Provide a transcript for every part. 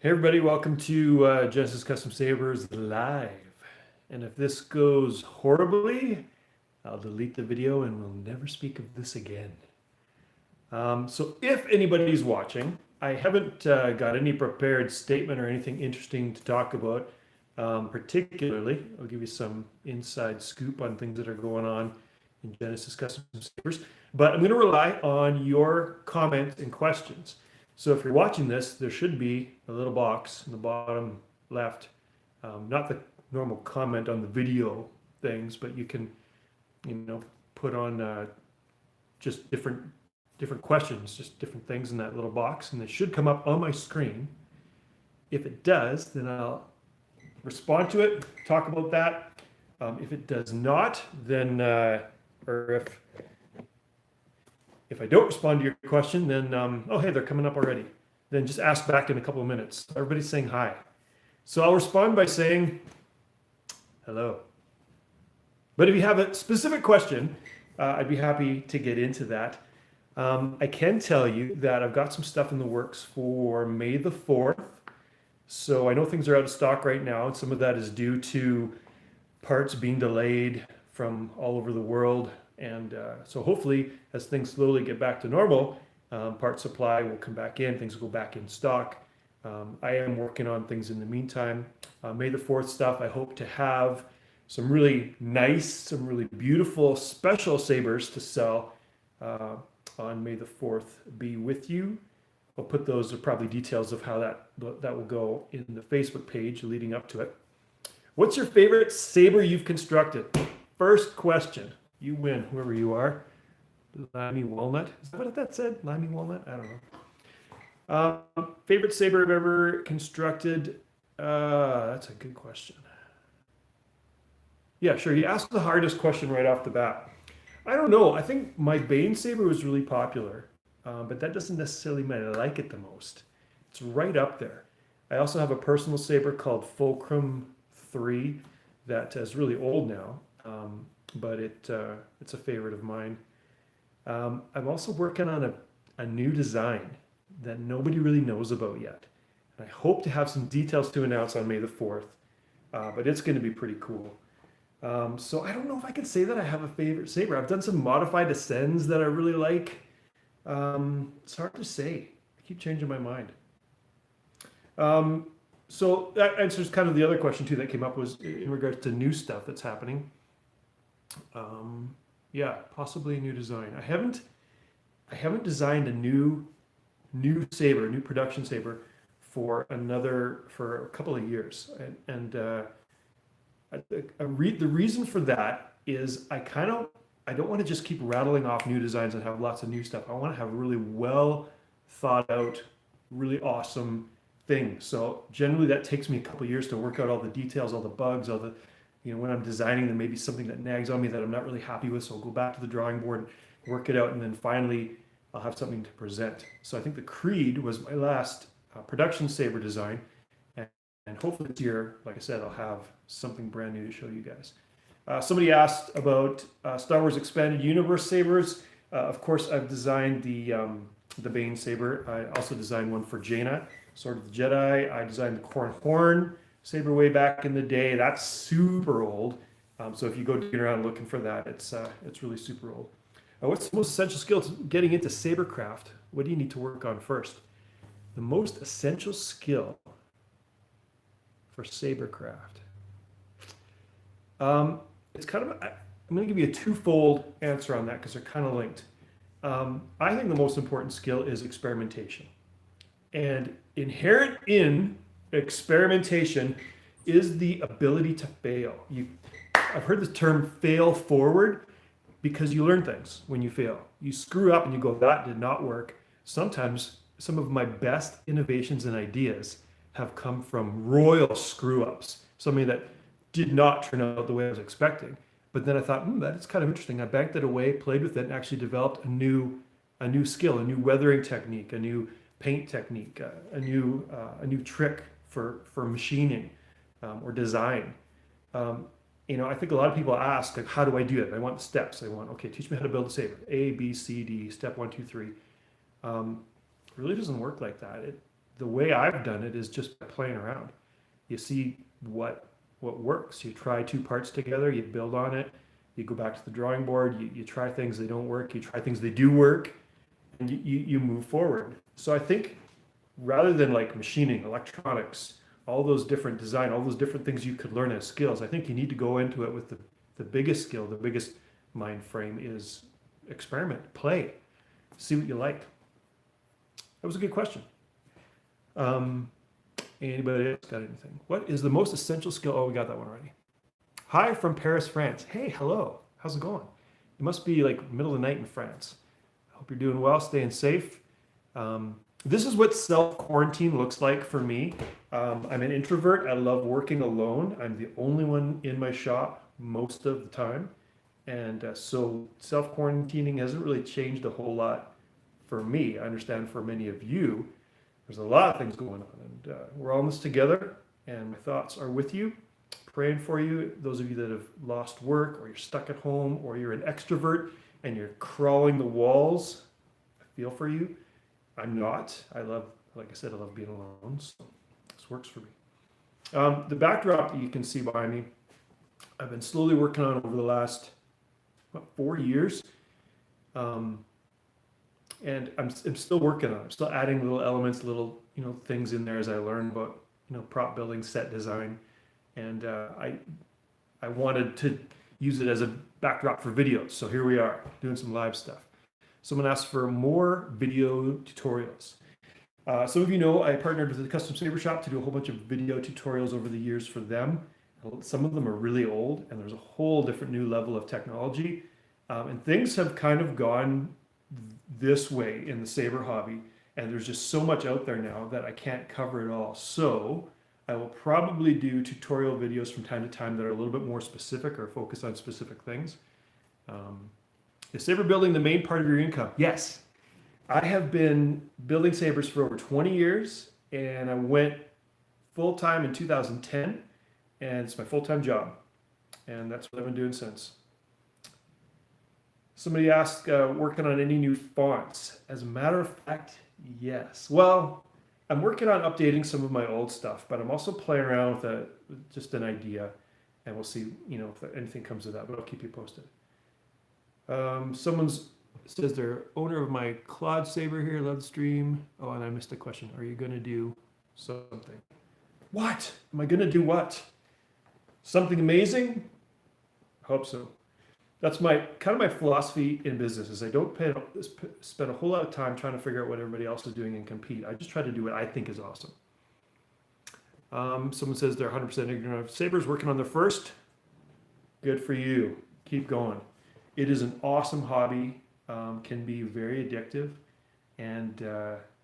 Hey everybody, welcome to Genesis Custom Sabers Live. And if this goes horribly, I'll delete the video and we'll never speak of this again. So if anybody's watching, I haven't got any prepared statement or anything interesting to talk about. Particularly, I'll give you some inside scoop on things that are going on in Genesis Custom Sabers. But I'm going to rely on your comments and questions. So if you're watching this, there should be a little box in the bottom left, not the normal comment on the video things, but you can, put on just different questions, just different things in that little box, and it should come up on my screen. If it does, then I'll respond to it, talk about that. If it does not, then, or if I don't respond to your question, then, oh, hey, they're coming up already. Then just ask back in a couple of minutes. Everybody's saying hi. So I'll respond by saying hello. But if you have a specific question, I'd be happy to get into that. I can tell you that I've got some stuff in the works for May the 4th. So I know things are out of stock right now, and some of that is due to parts being delayed from all over the world. And so hopefully, as things slowly get back to normal, part supply will come back in, things will go back in stock. I am working on things in the meantime. May the 4th stuff, I hope to have some really nice, some really beautiful special sabers to sell on May the 4th be with you. I'll put those, are probably details of how that will go in the Facebook page leading up to it. What's your favorite saber you've constructed? First question. You win, whoever you are. Limey Walnut. Is that what that said? Limey Walnut? I don't know. Favorite saber I've ever constructed? That's a good question. Yeah, sure. You asked the hardest question right off the bat. I don't know. I think my Bane saber was really popular, but that doesn't necessarily mean I like it the most. It's right up there. I also have a personal saber called Fulcrum 3 that is really old now. But it's a favorite of mine. I'm also working on a new design that nobody really knows about yet. And I hope to have some details to announce on May the 4th, but it's going to be pretty cool. So I don't know if I can say that I have a favorite saber. I've done some modified Ascends that I really like. It's hard to say. I keep changing my mind. So that answers kind of the other question too that came up, was in regards to new stuff that's happening. Yeah, possibly a new design. I haven't designed a new saber, a new production saber for a couple of years. The reason for that is I don't want to just keep rattling off new designs and have lots of new stuff. I want to have really well thought out, really awesome things. So generally that takes me a couple of years to work out all the details, all the bugs, all the, when I'm designing, then maybe something that nags on me that I'm not really happy with. So I'll go back to the drawing board, work it out, and then finally I'll have something to present. So I think the Creed was my last production saber design. And hopefully this year, like I said, I'll have something brand new to show you guys. Somebody asked about Star Wars Expanded Universe sabers. Of course, I've designed the Bane saber. I also designed one for Jaina, Sword of the Jedi. I designed the Corn Horn saber way back in the day. That's super old. So if you go digging around looking for that, it's really super old. What's the most essential skill to getting into sabercraft? What do you need to work on first? The most essential skill for sabercraft. It's kind of, I'm going to give you a twofold answer on that because they're kind of linked. I think the most important skill is experimentation. And inherent in experimentation is the ability to fail. I've heard the term fail forward because you learn things when you fail. You screw up and you go, that did not work. Sometimes some of my best innovations and ideas have come from royal screw ups, something that did not turn out the way I was expecting. But then I thought, that is kind of interesting. I banked it away, played with it, and actually developed a new skill, a new weathering technique, a new paint technique, a new trick for machining or design. I think a lot of people ask, like, how do I do it? I want the steps. I want, okay, teach me how to build a saber. A, B, C, D, step 1, 2, 3. It really doesn't work like that. the way I've done it is just by playing around. You see what works. You try two parts together, you build on it, you go back to the drawing board, you try things they don't work, you try things they do work, and you move forward. So I think rather than like machining, electronics, all those different design, all those different things you could learn as skills, I think you need to go into it with the biggest skill, the biggest mind frame is experiment, play, see what you like. That was a good question. Anybody else got anything? What is the most essential skill? Oh, we got that one already. Hi from Paris, France. Hey, hello. How's it going? It must be like middle of the night in France. I hope you're doing well, staying safe. This is what self-quarantine looks like for me. I'm an introvert. I love working alone. I'm the only one in my shop most of the time. And so self-quarantining hasn't really changed a whole lot for me. I understand for many of you, there's a lot of things going on. And we're all in this together. And my thoughts are with you, praying for you. Those of you that have lost work or you're stuck at home or you're an extrovert and you're crawling the walls, I feel for you. I'm not. I love, like I said, I love being alone. So this works for me. The backdrop that you can see behind me, I've been slowly working on over the last 4 years. And I'm still working on it. I'm still adding little elements, little, things in there as I learn about, prop building, set design. And I wanted to use it as a backdrop for videos. So here we are doing some live stuff. Someone asked for more video tutorials. Some of you know I partnered with the Custom Sabre Shop to do a whole bunch of video tutorials over the years for them. Some of them are really old and there's a whole different new level of technology. And things have kind of gone this way in the Sabre hobby. And there's just so much out there now that I can't cover it all. So I will probably do tutorial videos from time to time that are a little bit more specific or focus on specific things. Is saber building the main part of your income? Yes. I have been building sabers for over 20 years and I went full-time in 2010 and it's my full-time job. And that's what I've been doing since. Somebody asked, working on any new fonts? As a matter of fact, yes. Well, I'm working on updating some of my old stuff, but I'm also playing around with just an idea and we'll see, if anything comes of that, but I'll keep you posted. Someone says they're owner of my Claude Sabre here, love the stream. Oh, and I missed a question. Are you going to do something? What? Am I going to do what? Something amazing? Hope so. That's my philosophy in business is I don't spend a whole lot of time trying to figure out what everybody else is doing and compete. I just try to do what I think is awesome. Someone says they're 100% ignorant of sabers, working on their first. Good for you. Keep going. It is an awesome hobby, can be very addictive. And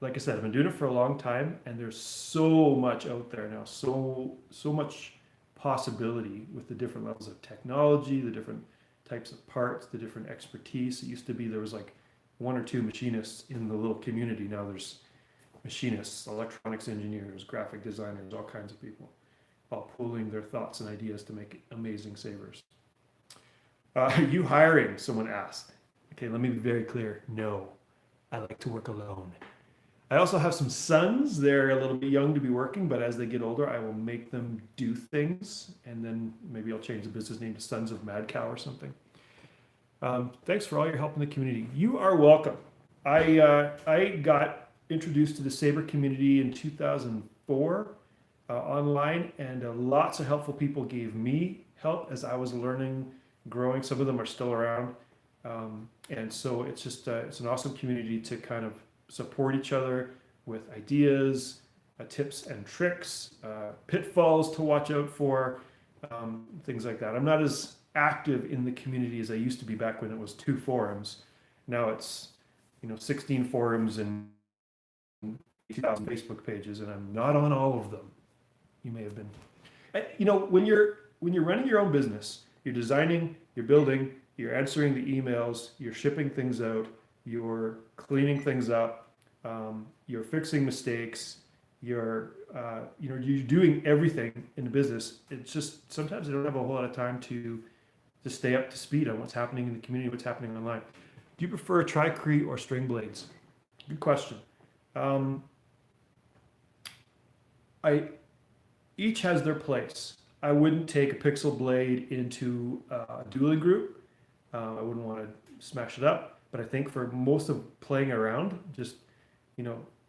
like I said, I've been doing it for a long time and there's so much out there now, so much possibility with the different levels of technology, the different types of parts, the different expertise. It used to be there was like 1 or 2 machinists in the little community. Now there's machinists, electronics engineers, graphic designers, all kinds of people, all pooling their thoughts and ideas to make amazing sabers. You hiring? Someone asked. Okay, let me be very clear. No, I like to work alone. I also have some sons. They're a little bit young to be working, but as they get older, I will make them do things, and then maybe I'll change the business name to Sons of Mad Cow or something. Thanks for all your help in the community. You are welcome. I got introduced to the Sabre community in 2004 online, and lots of helpful people gave me help as I was learning, growing. Some of them are still around, and so it's just it's an awesome community to kind of support each other with ideas, tips and tricks, pitfalls to watch out for, things like that. I'm not as active in the community as I used to be back when it was 2 forums. Now it's 16 forums and 2,000 Facebook pages, and I'm not on all of them. You may have been. When you're running your own business, you're designing, you're building, you're answering the emails, you're shipping things out, you're cleaning things up, you're fixing mistakes, you're doing everything in the business. It's just sometimes I don't have a whole lot of time to stay up to speed on what's happening in the community, what's happening online. Do you prefer Tricrete or string blades? Good question. I each has their place. I wouldn't take a pixel blade into a dueling group. I wouldn't want to smash it up. But I think for most of playing around, just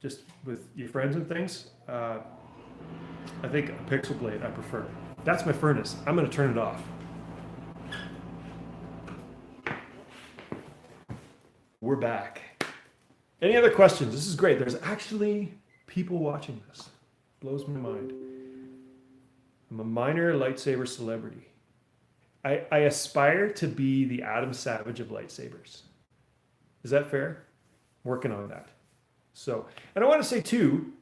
just with your friends and things, I think a pixel blade I prefer. That's my furnace. I'm going to turn it off. We're back. Any other questions? This is great. There's actually people watching this. Blows my mind. I'm a minor lightsaber celebrity. I aspire to be the Adam Savage of lightsabers. Is that fair? Working on that. So, and I want to say too,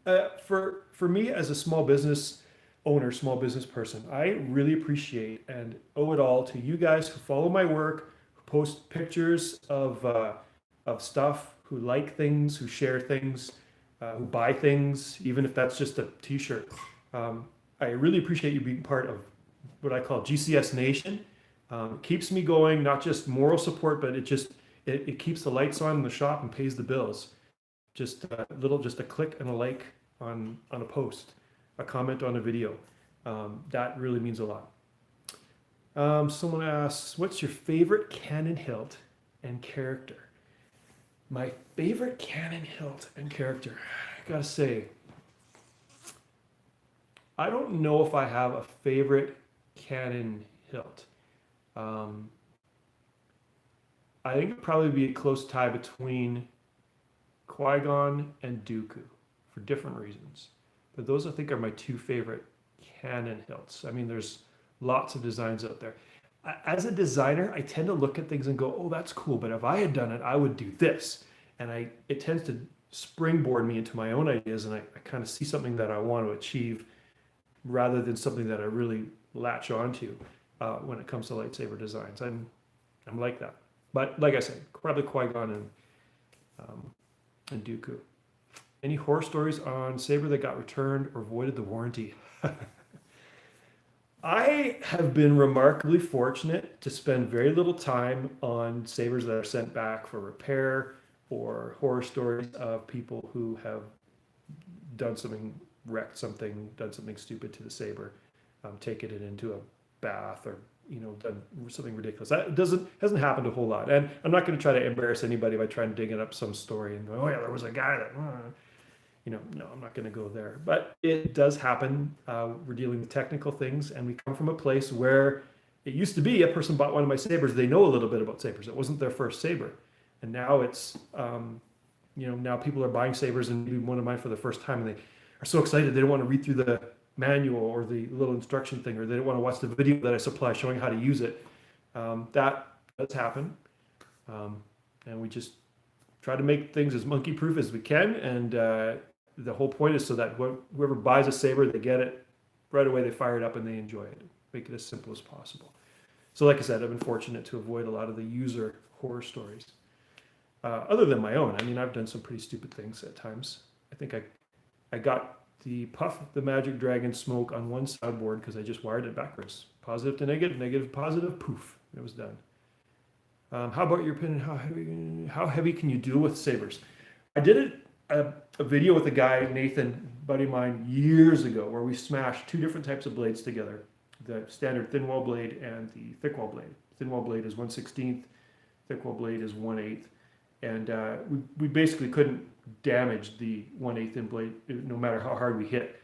for me as a small business owner, small business person, I really appreciate and owe it all to you guys who follow my work, who post pictures of stuff, who like things, who share things, who buy things, even if that's just a T-shirt. I really appreciate you being part of what I call GCS Nation. It keeps me going, not just moral support, but it keeps the lights on in the shop and pays the bills. Just a click and a like on a post, a comment on a video. That really means a lot. Someone asks, what's your favorite cannon hilt and character? My favorite cannon hilt and character, I gotta say, I don't know if I have a favorite cannon hilt. I think it'd probably be a close tie between Qui-Gon and Dooku for different reasons. But those I think are my two favorite cannon hilts. I mean, there's lots of designs out there. As a designer, I tend to look at things and go, oh, that's cool, but if I had done it, I would do this. And it tends to springboard me into my own ideas, and I kind of see something that I want to achieve rather than something that I really latch onto when it comes to lightsaber designs. I'm like that. But like I said, probably Qui-Gon and Dooku. Any horror stories on Sabre that got returned or voided the warranty? I have been remarkably fortunate to spend very little time on sabers that are sent back for repair, or horror stories of people who have done something, wrecked something, done something stupid to the saber, taken it into a bath, or done something ridiculous. That hasn't happened a whole lot, and I'm not going to try to embarrass anybody by trying to dig up some story and go, oh yeah, there was a guy that, no, I'm not going to go there. But it does happen. We're dealing with technical things, and we come from a place where it used to be a person bought one of my sabers, they know a little bit about sabers. It wasn't their first saber, and now it's now people are buying sabers and maybe one of mine for the first time, and they are so excited they don't want to read through the manual or the little instruction thing, or they don't want to watch the video that I supply showing how to use it. That does happen, and we just try to make things as monkey proof as we can, and the whole point is so that whoever buys a saber, they get it right away, they fire it up and they enjoy it. Make it as simple as possible. So like I said, I've been fortunate to avoid a lot of the user horror stories. Other than my own, I mean, I've done some pretty stupid things at times. I think I got the Puff the Magic Dragon smoke on one soundboard because I just wired it backwards. Positive to negative, negative to positive, poof, it was done. How about your opinion? How heavy can you deal with sabers? I did a video with a guy, Nathan, buddy of mine, years ago, where we smashed two different types of blades together. The standard thin wall blade and the thick wall blade. Thin wall blade is 1/16, thick wall blade is 1/8. And we basically couldn't damage the 1/8 in blade no matter how hard we hit.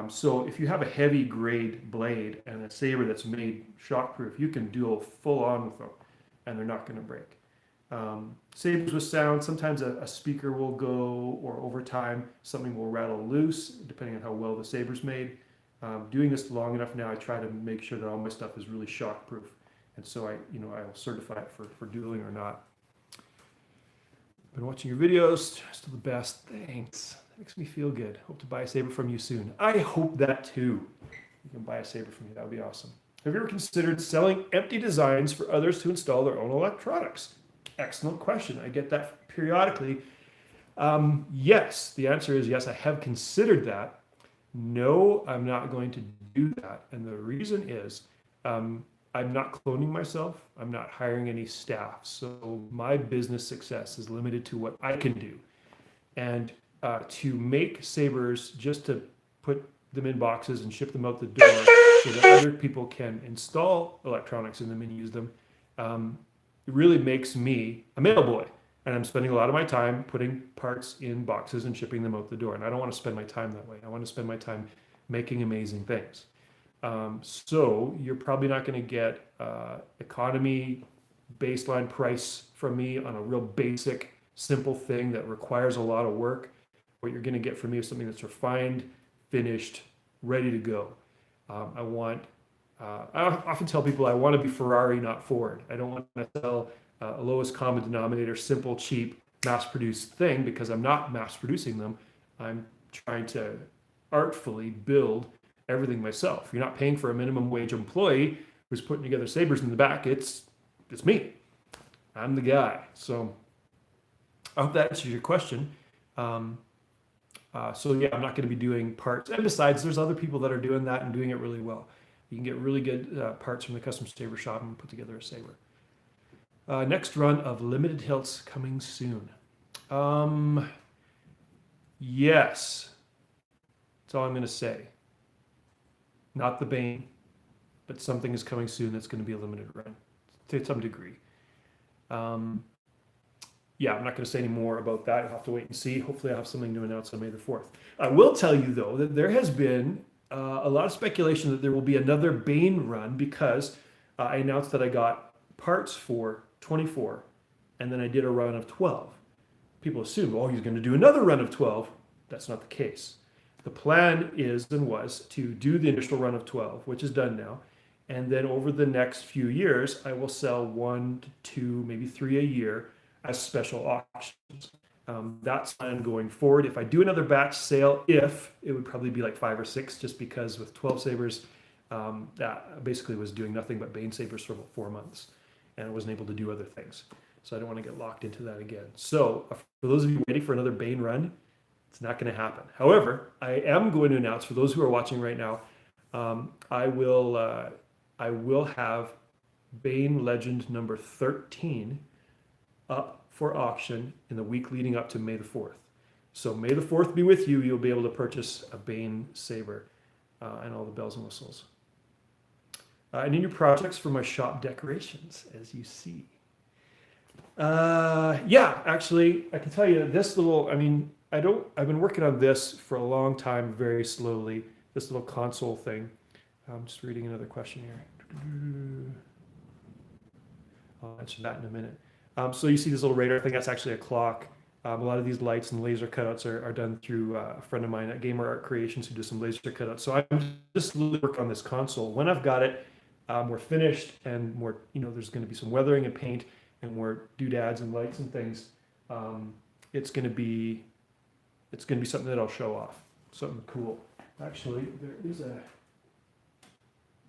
So if you have a heavy grade blade and a saber that's made shockproof, you can duel full on with them and they're not going to break. Sabers with sound, sometimes a speaker will go, or over time something will rattle loose depending on how well the saber's made. Doing this long enough now, I try to make sure that all my stuff is really shockproof, and so I'll certify it for dueling or not. Been watching your videos, still the best. Thanks. That makes me feel good. Hope to buy a saber from you soon. I hope that too. You can buy a saber from me. That would be awesome. Have you ever considered selling empty designs for others to install their own electronics? Excellent question. I get that periodically. Yes, the answer is yes. I have considered that. No, I'm not going to do that. And the reason is I'm not cloning myself. I'm not hiring any staff. So my business success is limited to what I can do. And to make sabers, just to put them in boxes and ship them out the door so that other people can install electronics in them and use them, it really makes me a mail boy. And I'm spending a lot of my time putting parts in boxes and shipping them out the door. And I don't want to spend my time that way. I want to spend my time making amazing things. So you're probably not going to get economy baseline price from me on a real basic, simple thing that requires a lot of work. What you're going to get from me is something that's refined, finished, ready to go. I often tell people I want to be Ferrari, not Ford. I don't want to sell a lowest common denominator, simple, cheap, mass-produced thing because I'm not mass-producing them. I'm trying to artfully build everything myself. You're not paying for a minimum wage employee who's putting together sabers in the back. It's me. I'm the guy. So I hope that answers your question. So yeah, I'm not going to be doing parts. And besides, there's other people that are doing that and doing it really well. You can get really good parts from the custom saber shop and put together a saber. Next run of limited hilts coming soon. Yes. That's all I'm going to say. Not the Bane, but something is coming soon that's going to be a limited run to some degree. Yeah, I'm not going to say any more about that. You'll have to wait and see. Hopefully I'll have something to announce on May the 4th. I will tell you, though, that there has been a lot of speculation that there will be another Bane run because I announced that I got parts for 24, and then I did a run of 12. People assume, oh, he's going to do another run of 12. That's not the case. The plan is and was to do the initial run of 12, which is done now, and then over the next few years, I will sell 1 to 2, maybe 3 a year as special auctions. That's plan going forward. If I do another batch sale, it would probably be like 5 or 6, just because with 12 sabers, that basically was doing nothing but Bane sabers for about 4 months, and I wasn't able to do other things. So I don't want to get locked into that again. So for those of you waiting for another Bane run, it's not going to happen. However, I am going to announce for those who are watching right now, I will have Bane Legend number 13 up for auction in the week leading up to May the 4th. So May the 4th be with you. You'll be able to purchase a Bane saber and all the bells and whistles. And in your projects for my shop decorations, as you see. Yeah, actually, I can tell you this little, I've been working on this for a long time, very slowly, this little console thing. I'm just reading another question here. I'll answer that in a minute. So you see this little radar thing, that's actually a clock. A lot of these lights and laser cutouts are done through a friend of mine at Gamer Art Creations who does some laser cutouts. So I'm just working on this console. When I've got it, more finished and more, there's going to be some weathering and paint and more doodads and lights and things. It's going to be something that I'll show off, something cool. Actually,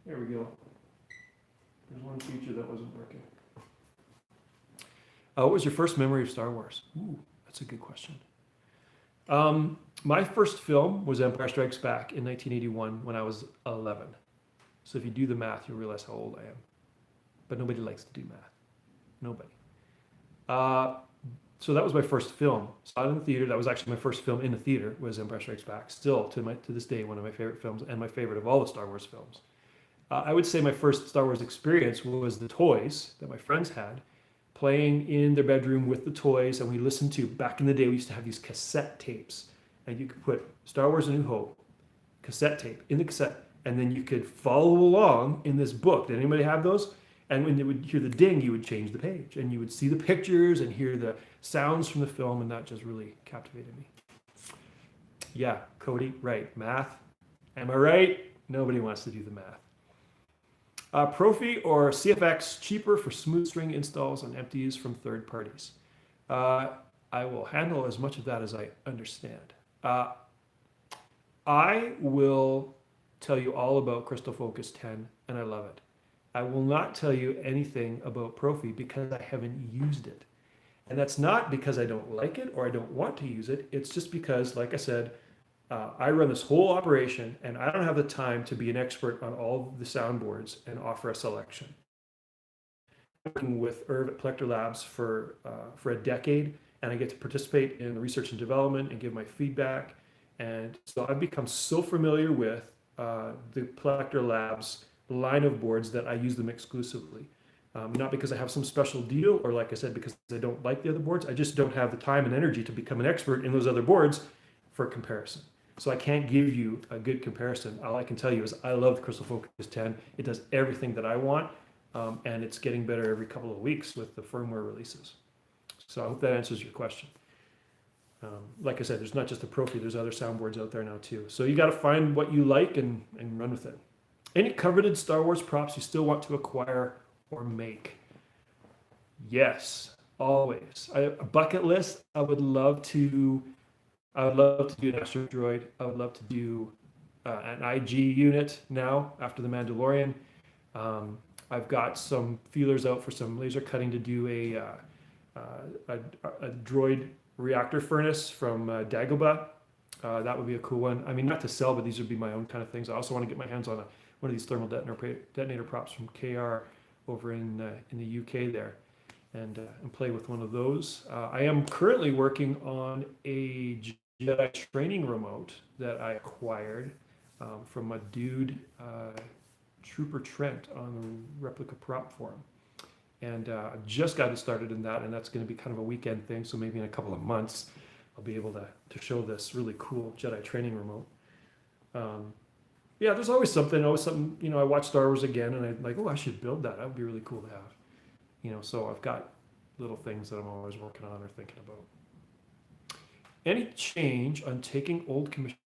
there we go. There's one feature that wasn't working. What was your first memory of Star Wars? Ooh, that's a good question. My first film was Empire Strikes Back in 1981 when I was 11. So if you do the math, you'll realize how old I am. But nobody likes to do math. Nobody. So that was my first film. Saw it in the theater. That was actually my first film in the theater, was Empire Strikes Back. Still, to this day, one of my favorite films and my favorite of all the Star Wars films. I would say my first Star Wars experience was the toys that my friends had, playing in their bedroom with the toys, and we listened to, back in the day, we used to have these cassette tapes, and you could put Star Wars A New Hope, cassette tape, in the cassette, and then you could follow along in this book. Did anybody have those? And when you would hear the ding, you would change the page, and you would see the pictures and hear the sounds from the film, and that just really captivated me. Yeah, Cody, right, math. Am I right? Nobody wants to do the math. Profi or CFX, cheaper for smooth string installs and empties from third parties. I will handle as much of that as I understand. I will tell you all about Crystal Focus 10, and I love it. I will not tell you anything about Profi because I haven't used it. And that's not because I don't like it or I don't want to use it. It's just because, like I said, I run this whole operation and I don't have the time to be an expert on all the soundboards and offer a selection. I'm working with Irv at Plector Labs for a decade, and I get to participate in the research and development and give my feedback And so I've become so familiar with the Plector Labs line of boards that I use them exclusively. Not because I have some special deal, or like I said, because I don't like the other boards. I just don't have the time and energy to become an expert in those other boards for comparison. So I can't give you a good comparison. All I can tell you is I love the Crystal Focus 10. It does everything that I want, and it's getting better every couple of weeks with the firmware releases. So I hope that answers your question. Like I said, there's not just the Profi, there's other soundboards out there now too. So you got to find what you like and run with it. Any coveted Star Wars props you still want to acquire or make? Yes, always. A bucket list. I would love to do an Astro Droid. I would love to do an IG unit now after the Mandalorian. I've got some feelers out for some laser cutting to do a droid reactor furnace from Dagobah. That would be a cool one. I mean, not to sell, but these would be my own kind of things. I also want to get my hands on one of these thermal detonator props from KR over in the UK there, and play with one of those. I am currently working on a Jedi training remote that I acquired from a dude, Trooper Trent, on the Replica Prop Forum. And I just got it started in that, and that's going to be kind of a weekend thing. So maybe in a couple of months, I'll be able to show this really cool Jedi training remote. Yeah, there's always something. You know, I watch Star Wars again, and I'm like, oh, I should build that. That would be really cool to have. You know, so I've got little things that I'm always working on or thinking about. Any change on taking old commission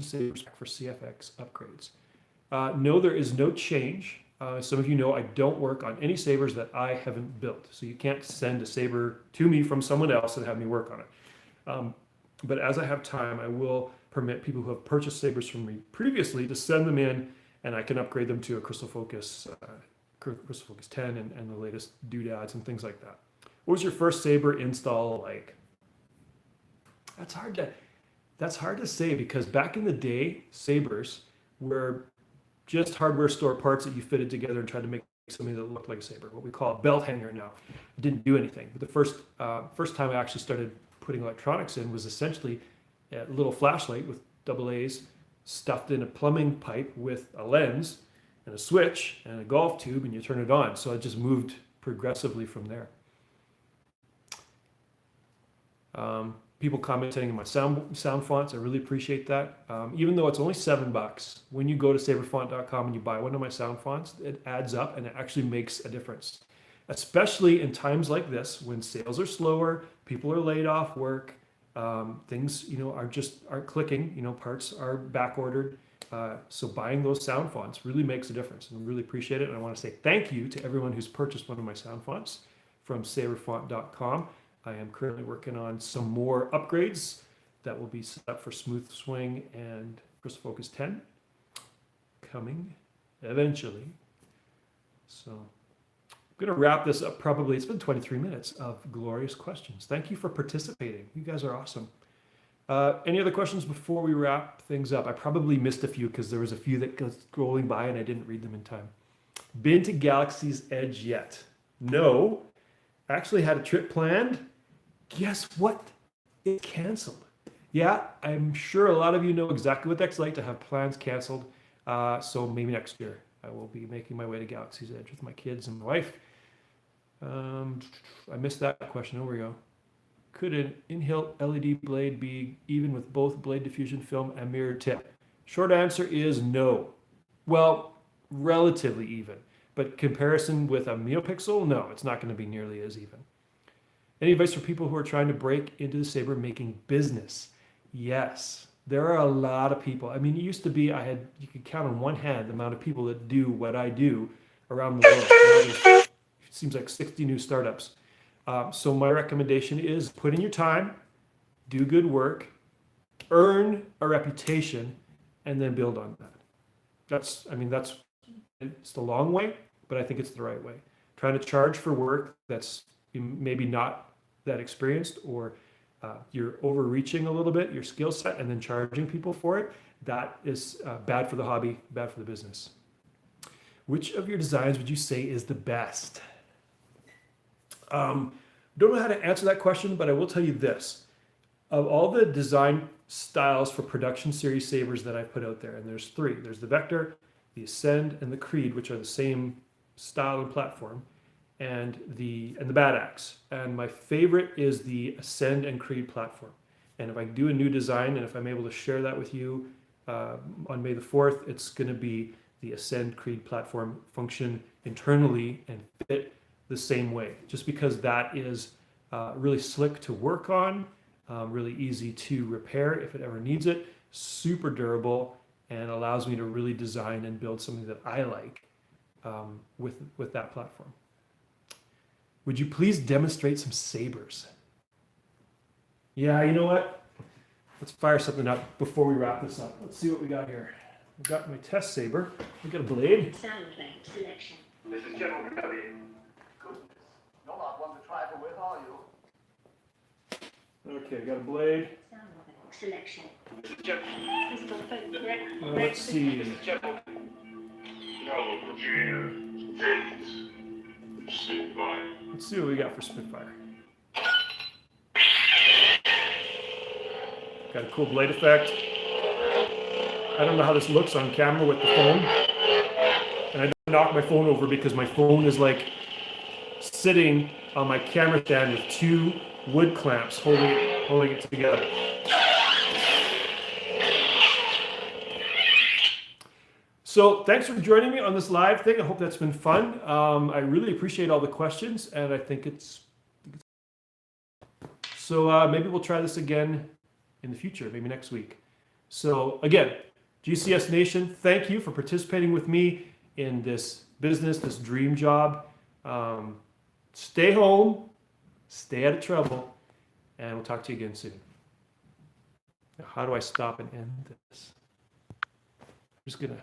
sabers back for CFX upgrades? No, there is no change. Some of you know I don't work on any sabers that I haven't built. So you can't send a saber to me from someone else and have me work on it. But as I have time, I will permit people who have purchased sabers from me previously to send them in, and I can upgrade them to a Crystal Focus 10 and the latest doodads and things like that. What was your first saber install like? That's hard to say, because back in the day, sabers were just hardware store parts that you fitted together and tried to make something that looked like a saber, what we call a belt hanger now. It didn't do anything. But the first time I actually started putting electronics in was essentially a little flashlight with double A's stuffed in a plumbing pipe with a lens and a switch and a golf tube, and you turn it on. So it just moved progressively from there. People commenting on my sound fonts, I really appreciate that. Even though it's only $7, when you go to saberfont.com and you buy one of my sound fonts, it adds up and it actually makes a difference. Especially in times like this, when sales are slower, people are laid off work, things aren't clicking, parts are back ordered. So buying those sound fonts really makes a difference, and I really appreciate it. And I want to say thank you to everyone who's purchased one of my sound fonts from saberfont.com. I am currently working on some more upgrades that will be set up for Smooth Swing and Crystal Focus 10 coming eventually. So I'm going to wrap this up. Probably it's been 23 minutes of glorious questions. Thank you for participating. You guys are awesome. Any other questions before we wrap things up? I probably missed a few because there was a few that goes scrolling by and I didn't read them in time. Been to Galaxy's Edge yet? No. Actually had a trip planned. Guess what? It's canceled. Yeah, I'm sure a lot of you know exactly what that's like to have plans canceled. So maybe next year I will be making my way to Galaxy's Edge with my kids and my wife. I missed that question. Over we go. Could an in-hilt LED blade be even with both blade diffusion film and mirror tip? Short answer is no. Well, relatively even. But comparison with a Neopixel, no, it's not going to be nearly as even. Any advice for people who are trying to break into the saber making business? Yes, there are a lot of people. I mean, it used to be you could count on one hand the amount of people that do what I do around the world. Now it seems like 60 new startups. So my recommendation is put in your time, do good work, earn a reputation, and then build on that. It's the long way, but I think it's the right way. Trying to charge for work that's maybe not that experienced, or you're overreaching a little bit, your skill set, and then charging people for it, that is bad for the hobby, bad for the business. Which of your designs would you say is the best? Don't know how to answer that question, but I will tell you this. Of all the design styles for production series sabers that I've put out there, and there's three. There's the Vector, the Ascend, and the Creed, which are the same style and platform, and the Bad Axe. And my favorite is the Ascend and Creed platform. And if I do a new design, and if I'm able to share that with you on May the 4th, it's going to be the Ascend Creed platform function internally and fit the same way, just because that is really slick to work on, really easy to repair if it ever needs it, super durable, and allows me to really design and build something that I like with that platform. Would you please demonstrate some sabers? Yeah, you know what? Let's fire something up before we wrap this up. Let's see what we got here. I've got my test saber. We've got a blade. Sabre selection. This is General Cubby. Goodness, you're not one to trifle with, are you? Okay, got a blade. Sabre selection. This is General. Crystal foot correct. Let's see. This is General. No, Virginia. Vince. Spitfire. Let's see what we got for Spitfire. Got a cool blade effect. I don't know how this looks on camera with the phone. And I don't knock my phone over because my phone is like sitting on my camera stand with two wood clamps holding it together. So thanks for joining me on this live thing. I hope that's been fun. I really appreciate all the questions, and I think it's so maybe we'll try this again in the future, maybe next week. So again, GCS Nation, thank you for participating with me in this business, this dream job. Stay home, stay out of trouble, and we'll talk to you again soon. Now, how do I stop and end this? I'm just gonna